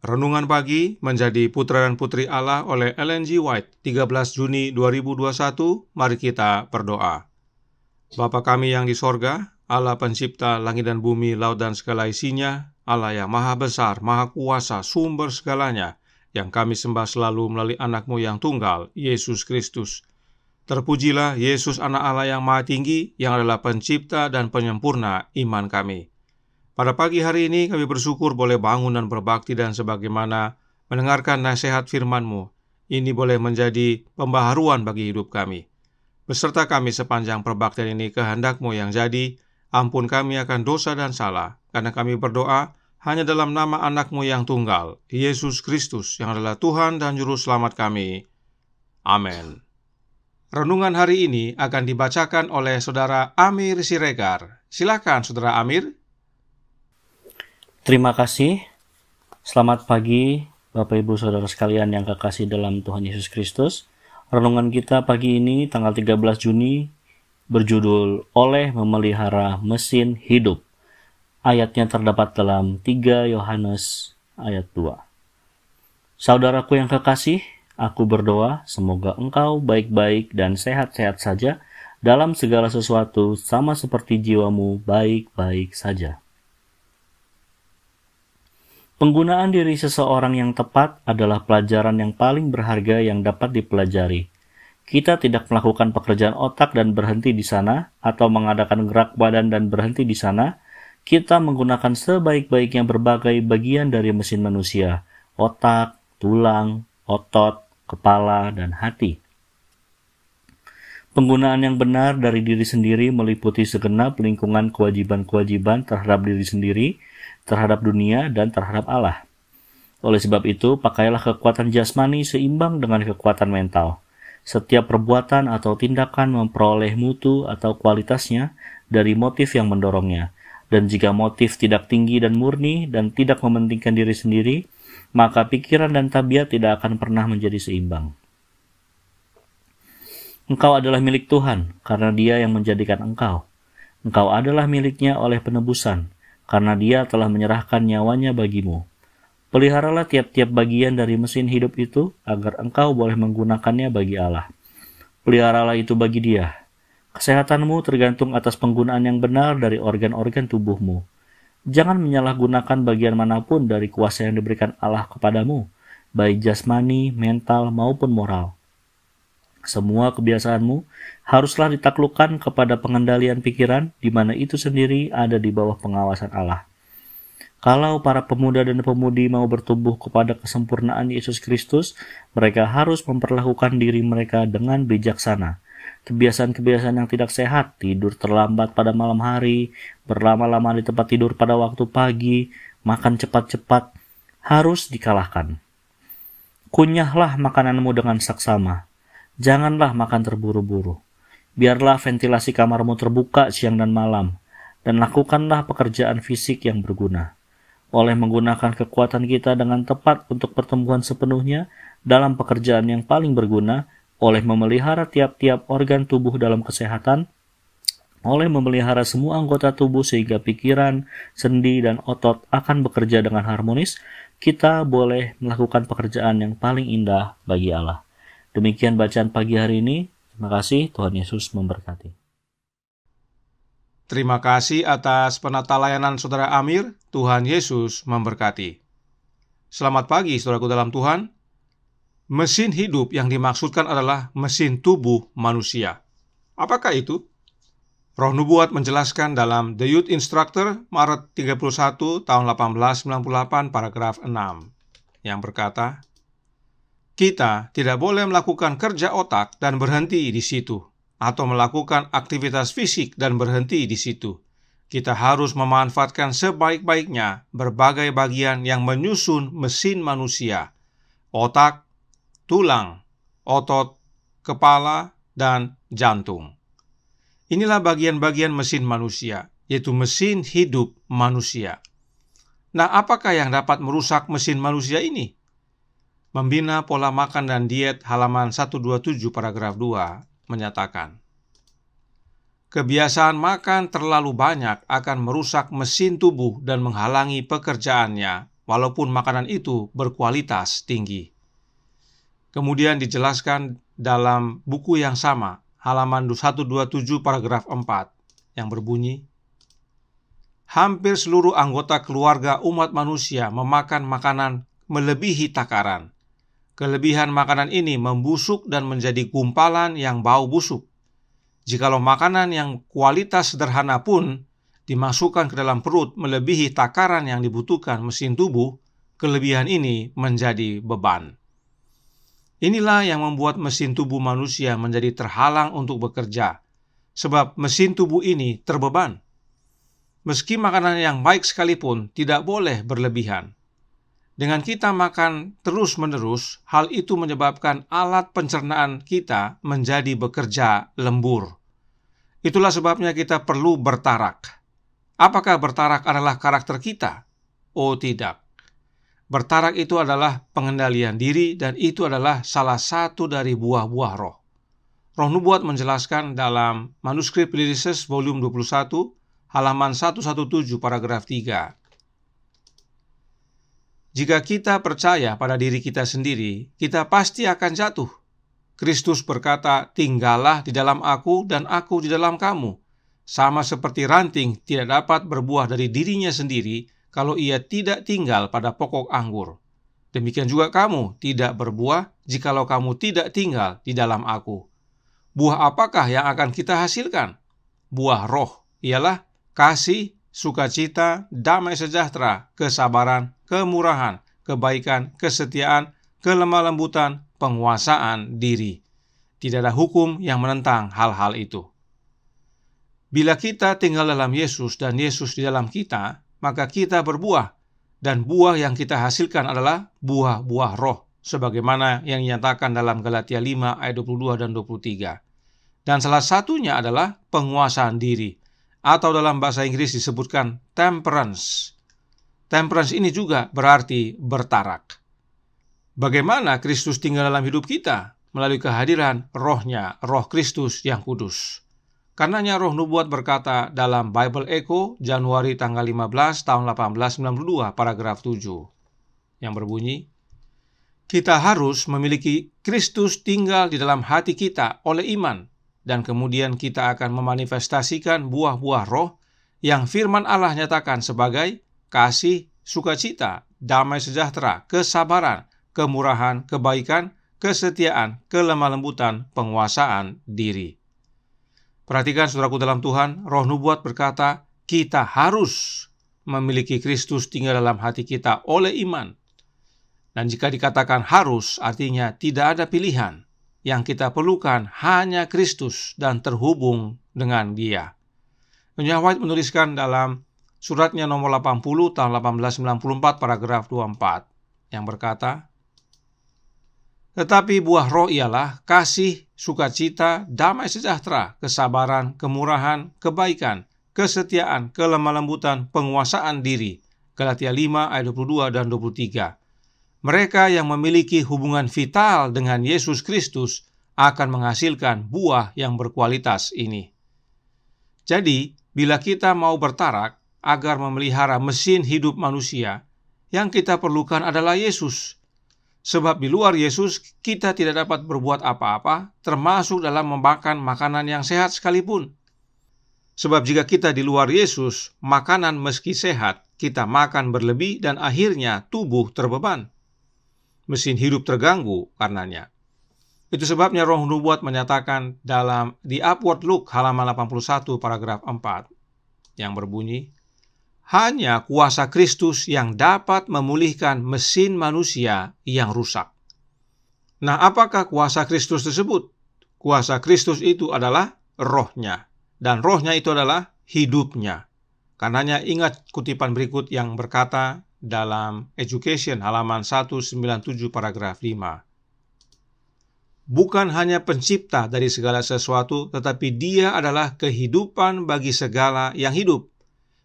Renungan Pagi menjadi Putra dan Putri Allah oleh Ellen G. White, 13 Juni 2021. Mari kita berdoa. Bapa kami yang di sorga, Allah pencipta langit dan bumi, laut dan segala isinya, Allah yang maha besar, maha kuasa, sumber segalanya, yang kami sembah selalu melalui anak-Mu yang tunggal, Yesus Kristus. Terpujilah Yesus anak Allah yang maha tinggi, yang adalah pencipta dan penyempurna iman kami. Pada pagi hari ini kami bersyukur boleh bangun dan berbakti dan sebagaimana mendengarkan nasihat firman-Mu. Ini boleh menjadi pembaharuan bagi hidup kami. Beserta kami sepanjang perbaktian ini kehendak-Mu yang jadi, ampun kami akan dosa dan salah, karena kami berdoa hanya dalam nama anak-Mu yang tunggal, Yesus Kristus, yang adalah Tuhan dan Juru Selamat kami. Amin. Renungan hari ini akan dibacakan oleh Saudara Amir Siregar. Silakan Saudara Amir. Terima kasih. Selamat pagi Bapak Ibu Saudara sekalian yang kekasih dalam Tuhan Yesus Kristus. Renungan kita pagi ini tanggal 13 Juni berjudul Oleh Memelihara Mesin Hidup. Ayatnya terdapat dalam 3 Yohanes ayat 2. Saudaraku yang kekasih, aku berdoa semoga engkau baik-baik dan sehat-sehat saja dalam segala sesuatu, sama seperti jiwamu baik-baik saja. Penggunaan diri seseorang yang tepat adalah pelajaran yang paling berharga yang dapat dipelajari. Kita tidak melakukan pekerjaan otak dan berhenti di sana, atau mengadakan gerak badan dan berhenti di sana. Kita menggunakan sebaik-baiknya berbagai bagian dari mesin manusia: otak, tulang, otot, kepala, dan hati. Penggunaan yang benar dari diri sendiri meliputi segenap lingkungan kewajiban-kewajiban terhadap diri sendiri, terhadap dunia, dan terhadap Allah. Oleh sebab itu, pakailah kekuatan jasmani seimbang dengan kekuatan mental. Setiap perbuatan atau tindakan memperoleh mutu atau kualitasnya dari motif yang mendorongnya. Dan jika motif tidak tinggi dan murni dan tidak mementingkan diri sendiri, maka pikiran dan tabiat tidak akan pernah menjadi seimbang. Engkau adalah milik Tuhan, karena Dia yang menjadikan engkau. Engkau adalah miliknya oleh penebusan, karena Dia telah menyerahkan nyawanya bagimu. Peliharalah tiap-tiap bagian dari mesin hidup itu, agar engkau boleh menggunakannya bagi Allah. Peliharalah itu bagi Dia. Kesehatanmu tergantung atas penggunaan yang benar dari organ-organ tubuhmu. Jangan menyalahgunakan bagian manapun dari kuasa yang diberikan Allah kepadamu, baik jasmani, mental, maupun moral. Semua kebiasaanmu haruslah ditaklukkan kepada pengendalian pikiran, di mana itu sendiri ada di bawah pengawasan Allah. Kalau para pemuda dan pemudi mau bertumbuh kepada kesempurnaan Yesus Kristus, mereka harus memperlakukan diri mereka dengan bijaksana. Kebiasaan-kebiasaan yang tidak sehat, tidur terlambat pada malam hari, berlama-lama di tempat tidur pada waktu pagi, makan cepat-cepat, harus dikalahkan. Kunyahlah makananmu dengan saksama. Janganlah makan terburu-buru. Biarlah ventilasi kamarmu terbuka siang dan malam, dan lakukanlah pekerjaan fisik yang berguna. Oleh menggunakan kekuatan kita dengan tepat untuk pertumbuhan sepenuhnya dalam pekerjaan yang paling berguna, oleh memelihara tiap-tiap organ tubuh dalam kesehatan, oleh memelihara semua anggota tubuh sehingga pikiran, sendi, dan otot akan bekerja dengan harmonis, kita boleh melakukan pekerjaan yang paling indah bagi Allah. Demikian bacaan pagi hari ini. Terima kasih, Tuhan Yesus memberkati. Terima kasih atas penata layanan Saudara Amir. Tuhan Yesus memberkati. Selamat pagi saudaraku dalam Tuhan. Mesin hidup yang dimaksudkan adalah mesin tubuh manusia. Apakah itu? Roh Nubuat menjelaskan dalam The Youth Instructor Maret 31 tahun 1898 paragraf 6 yang berkata, kita tidak boleh melakukan kerja otak dan berhenti di situ, atau melakukan aktivitas fisik dan berhenti di situ. Kita harus memanfaatkan sebaik-baiknya berbagai bagian yang menyusun mesin manusia: otak, tulang, otot, kepala, dan jantung. Inilah bagian-bagian mesin manusia, yaitu mesin hidup manusia. Nah, apakah yang dapat merusak mesin manusia ini? Membina pola makan dan diet halaman 127 paragraf 2 menyatakan, kebiasaan makan terlalu banyak akan merusak mesin tubuh dan menghalangi pekerjaannya walaupun makanan itu berkualitas tinggi. Kemudian dijelaskan dalam buku yang sama, halaman 127 paragraf 4, yang berbunyi, hampir seluruh anggota keluarga umat manusia memakan makanan melebihi takaran. Kelebihan makanan ini membusuk dan menjadi gumpalan yang bau busuk. Jikalau makanan yang kualitas sederhana pun dimasukkan ke dalam perut melebihi takaran yang dibutuhkan mesin tubuh, kelebihan ini menjadi beban. Inilah yang membuat mesin tubuh manusia menjadi terhalang untuk bekerja, sebab mesin tubuh ini terbeban. Meski makanan yang baik sekalipun tidak boleh berlebihan. Dengan kita makan terus-menerus, hal itu menyebabkan alat pencernaan kita menjadi bekerja lembur. Itulah sebabnya kita perlu bertarak. Apakah bertarak adalah karakter kita? Oh, tidak. Bertarak itu adalah pengendalian diri, dan itu adalah salah satu dari buah-buah roh. Roh Nubuat menjelaskan dalam manuskrip Lidices volume 21, halaman 117 paragraf 3. Jika kita percaya pada diri kita sendiri, kita pasti akan jatuh. Kristus berkata, "Tinggallah di dalam aku dan aku di dalam kamu." Sama seperti ranting tidak dapat berbuah dari dirinya sendiri kalau ia tidak tinggal pada pokok anggur. Demikian juga kamu tidak berbuah jikalau kamu tidak tinggal di dalam aku. Buah apakah yang akan kita hasilkan? Buah roh ialah kasih, sukacita, damai sejahtera, kesabaran, kemurahan, kebaikan, kesetiaan, kelemah lembutan, penguasaan diri. Tidak ada hukum yang menentang hal-hal itu. Bila kita tinggal dalam Yesus dan Yesus di dalam kita, maka kita berbuah, dan buah yang kita hasilkan adalah buah-buah roh, sebagaimana yang dinyatakan dalam Galatia 5 ayat 22 dan 23. Dan salah satunya adalah penguasaan diri, atau dalam bahasa Inggris disebutkan temperance. Temperance ini juga berarti bertarak. Bagaimana Kristus tinggal dalam hidup kita? Melalui kehadiran rohnya, roh Kristus yang kudus. Karenanya Roh Nubuat berkata dalam Bible Echo Januari tanggal 15 tahun 1892 paragraf 7 yang berbunyi, kita harus memiliki Kristus tinggal di dalam hati kita oleh iman, dan kemudian kita akan memanifestasikan buah-buah roh yang firman Allah nyatakan sebagai kasih, sukacita, damai sejahtera, kesabaran, kemurahan, kebaikan, kesetiaan, kelemah lembutan, penguasaan diri. Perhatikan saudaraku dalam Tuhan, Roh Nubuat berkata, kita harus memiliki Kristus tinggal dalam hati kita oleh iman. Dan jika dikatakan harus, artinya tidak ada pilihan. Yang kita perlukan hanya Kristus dan terhubung dengan Dia. Nyonya White menuliskan dalam suratnya nomor 80 tahun 1894 paragraf 24 yang berkata, tetapi buah roh ialah kasih, sukacita, damai sejahtera, kesabaran, kemurahan, kebaikan, kesetiaan, kelemah lembutan, penguasaan diri. Galatia 5 ayat 22 dan 23. Mereka yang memiliki hubungan vital dengan Yesus Kristus akan menghasilkan buah yang berkualitas ini. Jadi, bila kita mau bertarak agar memelihara mesin hidup manusia, yang kita perlukan adalah Yesus. Sebab di luar Yesus, kita tidak dapat berbuat apa-apa, termasuk dalam memakan makanan yang sehat sekalipun. Sebab jika kita di luar Yesus, makanan meski sehat, kita makan berlebih dan akhirnya tubuh terbeban. Mesin hidup terganggu karenanya. Itu sebabnya Roh Nubuat menyatakan dalam The Upward Look halaman 81 paragraf 4 yang berbunyi, hanya kuasa Kristus yang dapat memulihkan mesin manusia yang rusak. Nah, apakah kuasa Kristus tersebut? Kuasa Kristus itu adalah rohnya, dan rohnya itu adalah hidupnya. Karenanya ingat kutipan berikut yang berkata dalam Education halaman 197 paragraf 5. Bukan hanya pencipta dari segala sesuatu, tetapi Dia adalah kehidupan bagi segala yang hidup.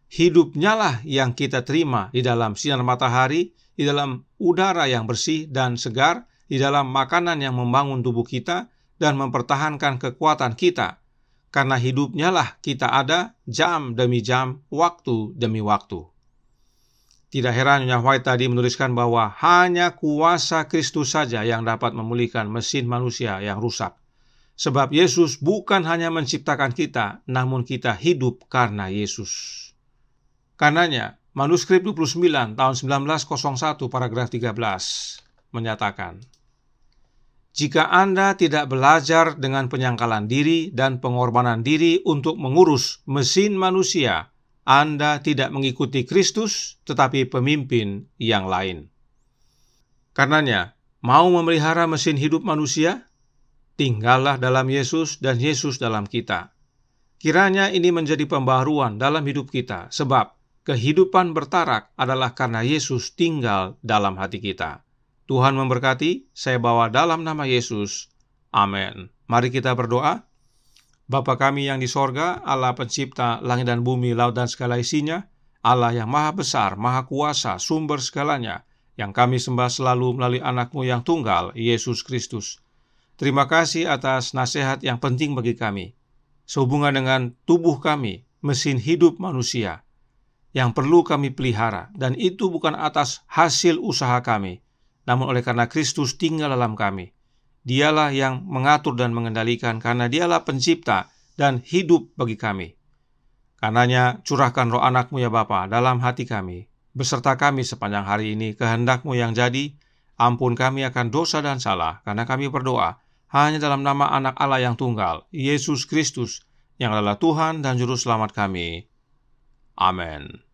Hidupnya lah yang kita terima di dalam sinar matahari, di dalam udara yang bersih dan segar, di dalam makanan yang membangun tubuh kita dan mempertahankan kekuatan kita. Karena hidupnya lah kita ada jam demi jam, waktu demi waktu. Tidak heran Nyonya White tadi menuliskan bahwa hanya kuasa Kristus saja yang dapat memulihkan mesin manusia yang rusak. Sebab Yesus bukan hanya menciptakan kita, namun kita hidup karena Yesus. Karenanya, manuskrip 29 tahun 1901 paragraf 13 menyatakan, jika Anda tidak belajar dengan penyangkalan diri dan pengorbanan diri untuk mengurus mesin manusia, Anda tidak mengikuti Kristus, tetapi pemimpin yang lain. Karenanya, mau memelihara mesin hidup manusia? Tinggallah dalam Yesus dan Yesus dalam kita. Kiranya ini menjadi pembaharuan dalam hidup kita, sebab kehidupan bertarak adalah karena Yesus tinggal dalam hati kita. Tuhan memberkati, saya bawa dalam nama Yesus. Amin. Mari kita berdoa. Bapa kami yang di sorga, Allah pencipta langit dan bumi, laut dan segala isinya, Allah yang maha besar, maha kuasa, sumber segalanya, yang kami sembah selalu melalui anak-Mu yang tunggal, Yesus Kristus. Terima kasih atas nasihat yang penting bagi kami, sehubungan dengan tubuh kami, mesin hidup manusia, yang perlu kami pelihara, dan itu bukan atas hasil usaha kami, namun oleh karena Kristus tinggal dalam kami. Dialah yang mengatur dan mengendalikan, karena Dialah pencipta dan hidup bagi kami. Karenanya curahkan roh anak-Mu ya Bapa dalam hati kami, beserta kami sepanjang hari ini. Kehendak-Mu yang jadi, ampun kami akan dosa dan salah, karena kami berdoa hanya dalam nama anak Allah yang tunggal, Yesus Kristus, yang adalah Tuhan dan Juru Selamat kami. Amin.